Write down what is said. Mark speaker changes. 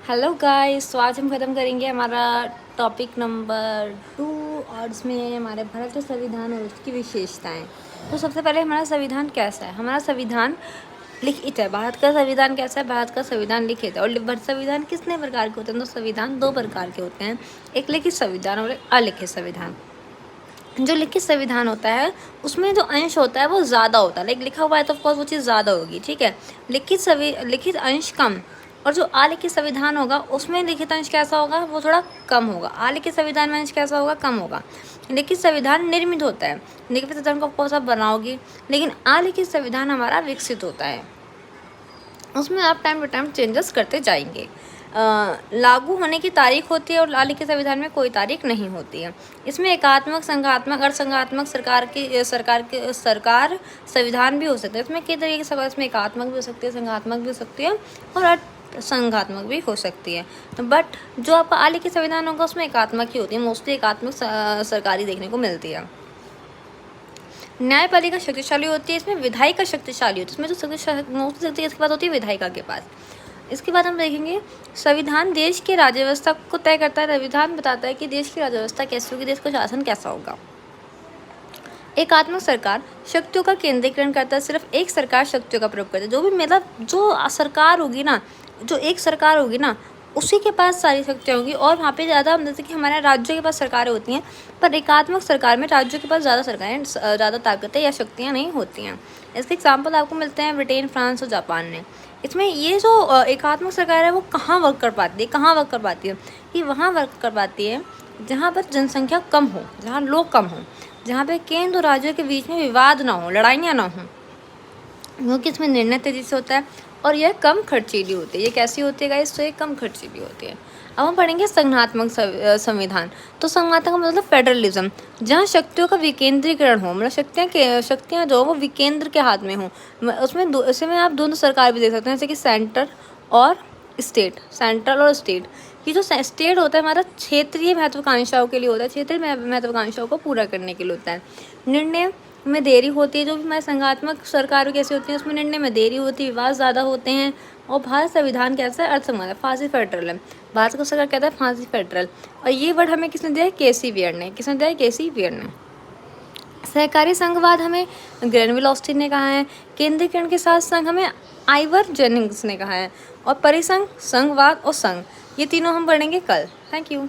Speaker 1: Hello guys, तो आज हम ख़त्म करेंगे हमारा टॉपिक नंबर 2 और इसमें हमारे भारत का संविधान और उसकी विशेषताएं। तो सबसे पहले हमारा संविधान कैसा है। हमारा संविधान लिखित है। भारत का संविधान कैसा है। भारत का संविधान लिखित है। और संविधान कितने प्रकार के होते हैं। तो संविधान 2 प्रकार के होते हैं, एक लिखित संविधान और एक अलिखित संविधान। जो लिखित संविधान होता है उसमें जो अंश होता है वो ज़्यादा होता है, लाइक लिखा हुआ है तो ऑफकोर्स वो चीज़ ज़्यादा होगी, ठीक है। लिखित अंश कम, और जो अलिखित संविधान होगा उसमें लिखित अंश कैसा होगा, वो थोड़ा कम होगा। अलिखित संविधान में अंश कैसा होगा, कम होगा। लिखित संविधान निर्मित होता है, लिखित संविधान को ऑफकोर्स आप बनाओगी, लेकिन अलिखित संविधान हमारा विकसित होता है, उसमें आप टाइम टू टाइम चेंजेस करते जाएंगे। लागू होने की तारीख होती है और अलिखित संविधान में कोई तारीख नहीं होती है। इसमें एकात्मक, संघात्मक, अर्धसंघात्मक सरकार संविधान भी हो सकता है। इसमें कई तरीके से, इसमें एकात्मक भी हो सकती है, संघात्मक भी हो सकती है और संघात्मक भी हो सकती है। बट जो आपका अलिखित संविधान होगा उसमें एकात्मक ही होती है, मोस्टली एकात्मक सरकारी देखने को मिलती है। न्यायपालिका शक्तिशाली होती है, इसमें विधायिका शक्तिशाली होती है। इसमें जो शक्ति इसके बाद होती है विधायिका के पास। इसके बाद हम देखेंगे संविधान देश की राज्य व्यवस्था को तय करता है। संविधान बताता है कि देश की राज्य व्यवस्था कैसी होगी, देश का शासन कैसा होगा। एकात्मक सरकार शक्तियों का केंद्रीकरण करता है, सिर्फ एक सरकार शक्तियों का प्रयोग करता है। जो भी मतलब जो सरकार होगी ना, जो एक सरकार होगी ना, उसी के पास सारी शक्तियाँ होंगी। और वहाँ पे ज़्यादा, जैसे कि हमारे राज्यों के पास सरकारें होती हैं, पर एकात्मक सरकार में राज्यों के पास ज़्यादा ताकतें या शक्तियाँ नहीं होती हैं। इसके एग्जाम्पल आपको मिलते हैं ब्रिटेन, फ्रांस और जापान में। इसमें ये जो एकात्मक सरकार है वो कहाँ वर्क कर पाती है, कि वहाँ वर्क कर पाती है जहाँ पर जनसंख्या कम हो, जहाँ लोग कम हों, जहाँ पे केंद्र और राज्यों के बीच में विवाद ना हो, लड़ाइयाँ ना हों, क्योंकि इसमें निर्णय तेजी से होता है और यह कम खर्चीली होती है। ये कैसी होती है गाइस, तो ये कम खर्चीली होती है। अब हम पढ़ेंगे संघात्मक संविधान। तो संघात्मक का मतलब फेडरलिज्म, जहाँ शक्तियों का विकेंद्रीकरण हो, मतलब शक्तियाँ जो वो विकेंद्र के हाथ में हो। उसमें आप दोनों सरकार भी देख सकते हैं, जैसे कि सेंट्रल और स्टेट। ये जो स्टेट होता है हमारा क्षेत्रीय महत्वाकांक्षाओं के लिए होता है, क्षेत्रीय महत्वाकांक्षाओं को पूरा करने के लिए होता है। निर्णय में देरी होती है, जो भी हमारे संघात्मक सरकार कैसी होती है उसमें निर्णय में देरी होती है, विवाद ज़्यादा होते हैं। और भारत संविधान कैसा है, अर्थसंघ, फांसी फेडरल है। भारत का सरकार कहता है फांसी फेडरल। और ये वर्ड हमें किसने दिया है, केसी बियर ने। सहकारी संघवाद हमें ग्रेनविल ऑस्टिन ने कहा है। केंद्रीकरण के साथ संघ हमें आइवर जेनिंग्स ने कहा है। और परिसंघ, संघवाद और संघ, ये तीनों हम पढ़ेंगे कल। Thank you.